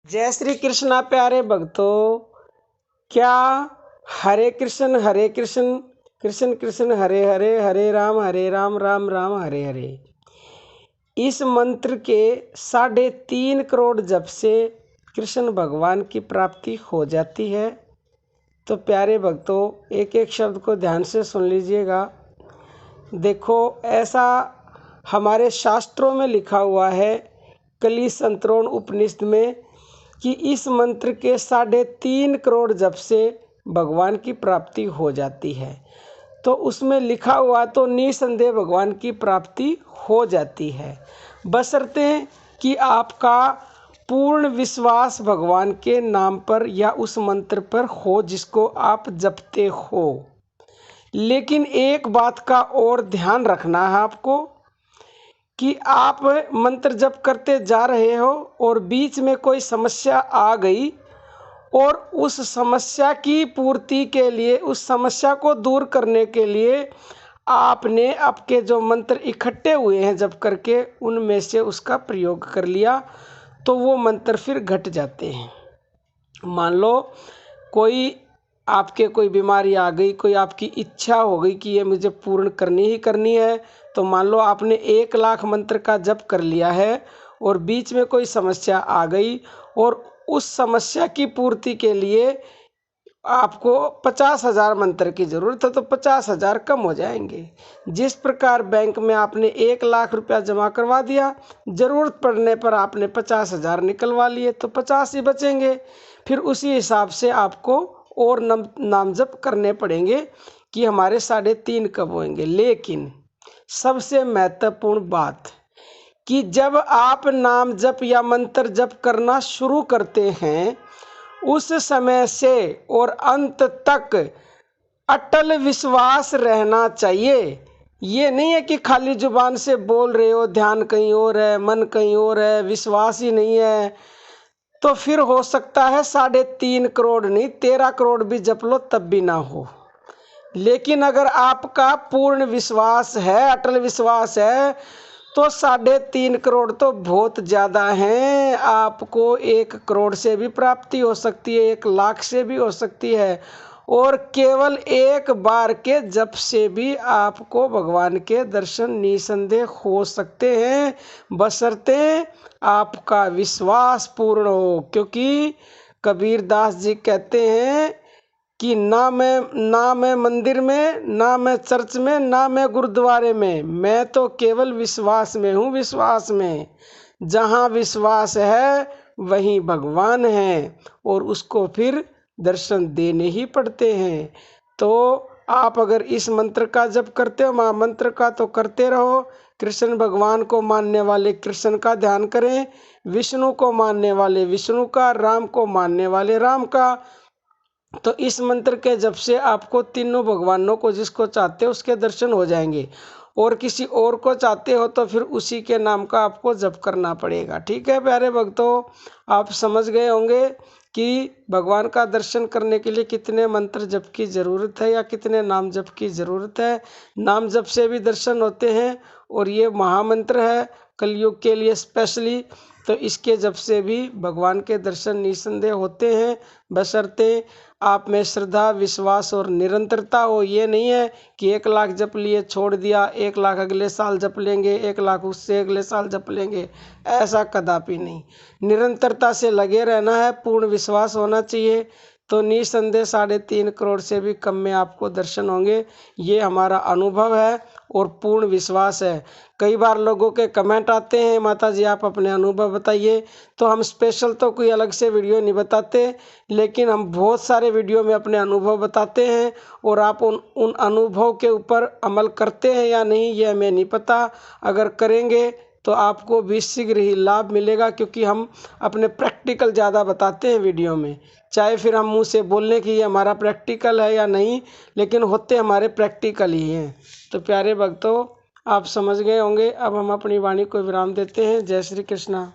जय श्री कृष्णा प्यारे भक्तों। क्या हरे कृष्ण कृष्ण कृष्ण हरे हरे, हरे राम राम राम हरे हरे, इस मंत्र के 3.5 करोड़ जप से कृष्ण भगवान की प्राप्ति हो जाती है। तो प्यारे भक्तों, एक एक शब्द को ध्यान से सुन लीजिएगा। देखो, ऐसा हमारे शास्त्रों में लिखा हुआ है, कली संतरोण उपनिषद में, कि इस मंत्र के 3.5 करोड़ जप से भगवान की प्राप्ति हो जाती है। तो उसमें लिखा हुआ तो निसंदेह भगवान की प्राप्ति हो जाती है, बशर्ते कि आपका पूर्ण विश्वास भगवान के नाम पर या उस मंत्र पर हो जिसको आप जपते हो। लेकिन एक बात का और ध्यान रखना है आपको कि आप मंत्र जप करते जा रहे हो और बीच में कोई समस्या आ गई और उस समस्या की पूर्ति के लिए, उस समस्या को दूर करने के लिए आपने आपके जो मंत्र इकट्ठे हुए हैं जप करके, उनमें से उसका प्रयोग कर लिया, तो वो मंत्र फिर घट जाते हैं। मान लो कोई बीमारी आ गई, कोई आपकी इच्छा हो गई कि ये मुझे पूर्ण करनी ही करनी है, तो मान लो आपने 1 लाख मंत्र का जप कर लिया है और बीच में कोई समस्या आ गई और उस समस्या की पूर्ति के लिए आपको 50,000 मंत्र की ज़रूरत है, तो 50,000 कम हो जाएंगे। जिस प्रकार बैंक में आपने 1 लाख रुपया जमा करवा दिया, ज़रूरत पड़ने पर आपने 50,000 निकलवा लिए, तो 50 ही बचेंगे। फिर उसी हिसाब से आपको और नाम जप करने पड़ेंगे कि हमारे 3.5 कब होंगे। लेकिन सबसे महत्वपूर्ण बात कि जब आप नाम जप या मंत्र जप करना शुरू करते हैं, उस समय से और अंत तक अटल विश्वास रहना चाहिए। ये नहीं है कि खाली जुबान से बोल रहे हो, ध्यान कहीं और है, मन कहीं और है, विश्वास ही नहीं है। तो फिर हो सकता है 3.5 करोड़ नहीं, 13 करोड़ भी जप लो तब भी ना हो। लेकिन अगर आपका पूर्ण विश्वास है, अटल विश्वास है, तो 3.5 करोड़ तो बहुत ज़्यादा हैं। आपको 1 करोड़ से भी प्राप्ति हो सकती है, 1 लाख से भी हो सकती है, और केवल एक बार के जप से भी आपको भगवान के दर्शन निसंदेह हो सकते हैं, बशर्ते आपका विश्वास पूर्ण हो। क्योंकि कबीरदास जी कहते हैं कि ना मैं मंदिर में, ना मैं चर्च में, ना मैं गुरुद्वारे में, मैं तो केवल विश्वास में हूँ। विश्वास में जहाँ विश्वास है वहीं भगवान है, और उसको फिर दर्शन देने ही पड़ते हैं। तो आप अगर इस मंत्र का जप करते हो, महामंत्र का, तो करते रहो। कृष्ण भगवान को मानने वाले कृष्ण का ध्यान करें, विष्णु को मानने वाले विष्णु का, राम को मानने वाले राम का। तो इस मंत्र के जप से आपको तीनों भगवानों को, जिसको चाहते हो उसके दर्शन हो जाएंगे, और किसी और को चाहते हो तो फिर उसी के नाम का आपको जप करना पड़ेगा। ठीक है प्यारे भक्तों, आप समझ गए होंगे कि भगवान का दर्शन करने के लिए कितने मंत्र जप की ज़रूरत है या कितने नाम जप की ज़रूरत है। नाम जप से भी दर्शन होते हैं, और ये महामंत्र है कलयुग के लिए स्पेशली, तो इसके जप से भी भगवान के दर्शन निसंदेह होते हैं, बशर्ते आप में श्रद्धा, विश्वास और निरंतरता हो। ये नहीं है कि 1 लाख जप लिए छोड़ दिया, 1 लाख अगले साल जप लेंगे, 1 लाख उससे अगले साल जप लेंगे, ऐसा कदापि नहीं। निरंतरता से लगे रहना है, पूर्ण विश्वास होना चाहिए, तो निसंदेह 3.5 करोड़ से भी कम में आपको दर्शन होंगे। ये हमारा अनुभव है और पूर्ण विश्वास है। कई बार लोगों के कमेंट आते हैं, माता जी आप अपने अनुभव बताइए, तो हम स्पेशल तो कोई अलग से वीडियो नहीं बताते, लेकिन हम बहुत सारे वीडियो में अपने अनुभव बताते हैं, और आप उन अनुभव के ऊपर अमल करते हैं या नहीं ये हमें नहीं पता। अगर करेंगे तो आपको भी शीघ्र ही लाभ मिलेगा, क्योंकि हम अपने प्रैक्टिकल ज़्यादा बताते हैं वीडियो में। चाहे फिर हम मुंह से बोल लें कि ये हमारा प्रैक्टिकल है या नहीं, लेकिन होते हमारे प्रैक्टिकल ही हैं। तो प्यारे भक्तों, आप समझ गए होंगे। अब हम अपनी वाणी को विराम देते हैं। जय श्री कृष्णा।